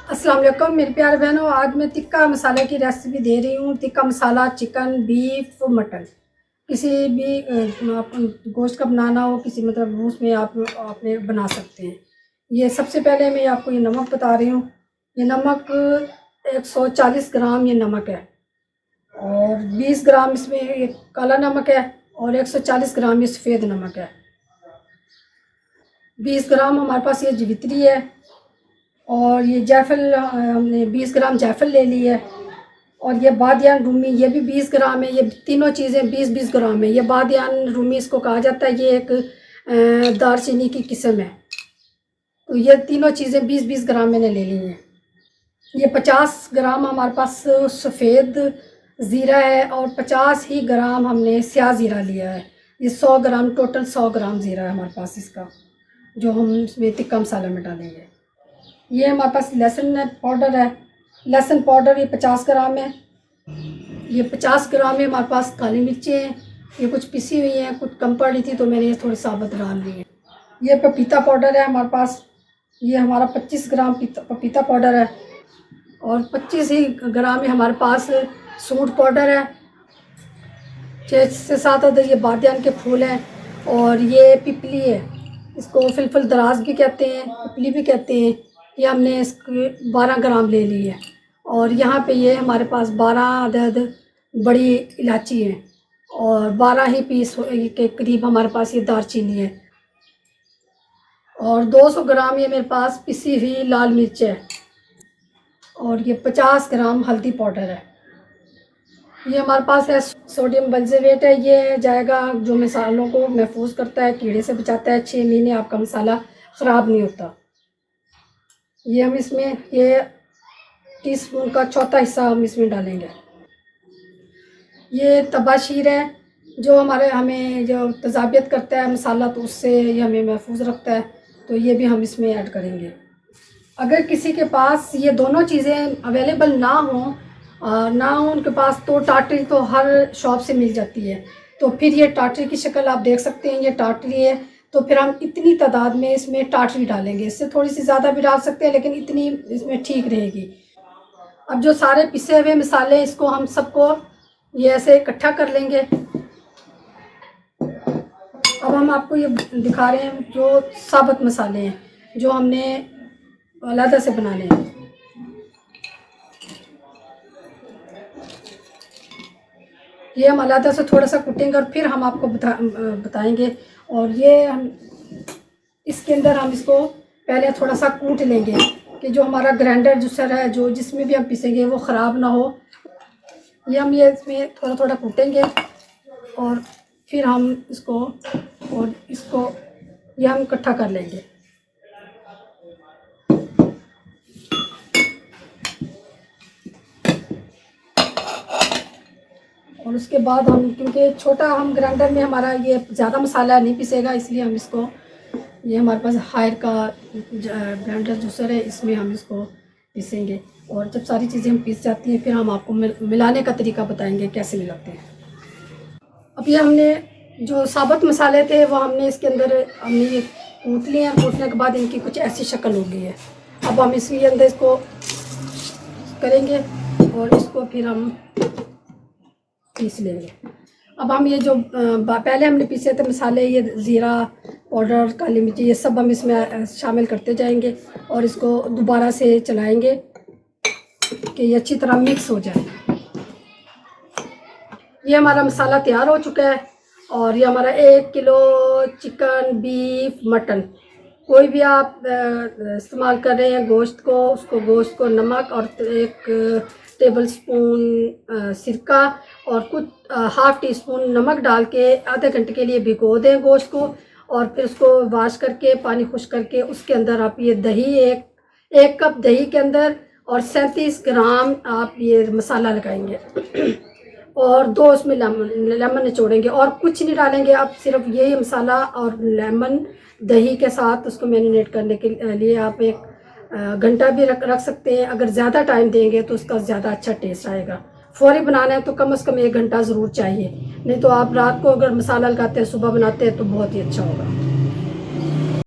अस्सलाम वालेकुम मेरे प्यारे बहनों, आज मैं टिक्का मसाला की रेसिपी दे रही हूँ। Tikka masala chicken, beef, mutton, किसी भी गोश्त का बनाना हो, किसी मतलब उसमें आप अपने बना सकते हैं। ये सबसे पहले मैं आपको ये नमक बता रही हूँ। ये नमक 140 ग्राम ये नमक है, और 20 ग्राम इसमें ये काला नमक है, और 140 ग्राम ये सफ़ेद नमक है। 20 ग्राम हमारे पास ये जवित्री है, और ये जायफल हमने 20 ग्राम जायफल ले ली है, और ये बादियान रूमी ये भी 20 ग्राम है। ये तीनों चीज़ें 20-20 ग्राम है। ये बादियान रूमी इसको कहा जाता है। ये एक दालचीनी की किस्म है। तो ये तीनों चीज़ें 20-20 ग्राम मैंने ले ली हैं। ये 50 ग्राम हमारे पास सफ़ेद ज़ीरा है, और 50 ही ग्राम हमने स्याह ज़ीरा लिया है। ये 100 ग्राम टोटल 100 ग्राम ज़ीरा है हमारे पास इसका, जो हम इसमें टिक्का मसाला में डालेंगे। ये हमारे पास लहसुन पाउडर है। लहसुन पाउडर ये 50 ग्राम है। ये 50 ग्राम में हमारे पास काली मिर्चें हैं। ये कुछ पिसी हुई हैं, कुछ कम पड़ी थी तो मैंने ये थोड़ी साबुत डाल ली है। ये पपीता पाउडर है हमारे पास। ये हमारा 25 ग्राम पपीता पाउडर है, और 25 ही ग्राम में हमारे पास सूंठ पाउडर है। 6 से 7 अदर ये बादियान के फूल हैं, और ये पिपली है। इसको फिलफल दराज भी कहते हैं, पिपली भी कहते हैं। ये हमने इसके 12 ग्राम ले ली है। और यहाँ पे ये हमारे पास 12 अदद बड़ी इलायची है, और 12 ही पीस के करीब हमारे पास ये दालचीनी है, और 200 ग्राम ये मेरे पास पिसी हुई लाल मिर्च है, और ये 50 ग्राम हल्दी पाउडर है। ये हमारे पास है सोडियम बल्जेवेट है। ये जाएगा जो मसालों को महफूज करता है, कीड़े से बचाता है। 6 महीने आपका मसाला ख़राब नहीं होता। ये हम इसमें ये टीस्पून का चौथा हिस्सा हम इसमें डालेंगे। ये तबाशीर है, जो हमें जो तज़ाबियत करता है मसाला, तो उससे ये हमें महफूज रखता है। तो ये भी हम इसमें ऐड करेंगे। अगर किसी के पास ये दोनों चीज़ें अवेलेबल ना हो उनके पास, तो टाटरी तो हर शॉप से मिल जाती है। तो फिर ये टाटरी की शक्ल आप देख सकते हैं, ये टाटरी है। तो फिर हम इतनी तादाद में इसमें टाटरी डालेंगे। इससे थोड़ी सी ज़्यादा भी डाल सकते हैं, लेकिन इतनी इसमें ठीक रहेगी। अब जो सारे पिसे हुए मसाले, इसको हम सबको ये ऐसे इकट्ठा कर लेंगे। अब हम आपको ये दिखा रहे हैं जो साबुत मसाले हैं, जो हमने अलग से बनाने हैं। ये हम अलग से थोड़ा सा कुटेंगे, और फिर हम आपको बताएंगे। और ये हम इसके अंदर हम इसको पहले थोड़ा सा कूट लेंगे, कि जो हमारा ग्राइंडर जूसर है, जो जिसमें भी हम पीसेंगे वो ख़राब ना हो। ये इसमें थोड़ा थोड़ा कूटेंगे, और फिर हम इसको ये हम इकट्ठा कर लेंगे। और उसके बाद हम, क्योंकि छोटा हम ग्राइंडर में हमारा ये ज़्यादा मसाला नहीं पिसेगा, इसलिए हम इसको, ये हमारे पास हायर का ग्राइंडर जूसर है, इसमें हम इसको पीसेंगे। और जब सारी चीज़ें हम पीस जाती हैं, फिर हम आपको मिलाने का तरीका बताएंगे कैसे मिलाते हैं। अब ये हमने जो साबुत मसाले थे वो हमने इसके अंदर हमने ये कूट लिए हैं। कूटने के बाद इनकी कुछ ऐसी शक्ल हो गई है। अब हम इसके अंदर इसको करेंगे, और इसको फिर हम पीस लेंगे। अब हम ये जो पहले हमने पीसे थे मसाले, ये ज़ीरा पाउडर, काली मिर्ची, ये सब हम इसमें शामिल करते जाएंगे, और इसको दोबारा से चलाएंगे कि ये अच्छी तरह मिक्स हो जाए। ये हमारा मसाला तैयार हो चुका है, और ये हमारा 1 किलो चिकन, बीफ, मटन, कोई भी आप इस्तेमाल कर रहे हैं गोश्त को, उसको गोश्त को नमक और 1 टेबल स्पून सिरका और कुछ हाफ़ टी स्पून नमक डाल के आधे घंटे के लिए भिगो दें गोश्त को। और फिर उसको वॉश करके पानी खुश्क करके उसके अंदर आप ये दही, एक कप दही के अंदर और 37 ग्राम आप ये मसाला लगाएंगे, और 2 उसमें लेमन निचोड़ेंगे, और कुछ नहीं डालेंगे। आप सिर्फ यही मसाला और लेमन दही के साथ उसको मैरिनेट करने के लिए आप 1 घंटा भी रख सकते हैं। अगर ज़्यादा टाइम देंगे तो उसका ज़्यादा अच्छा टेस्ट आएगा। फौरी बनाना है तो कम से कम 1 घंटा ज़रूर चाहिए। नहीं तो आप रात को अगर मसाला लगाते हैं सुबह बनाते हैं तो बहुत ही अच्छा होगा।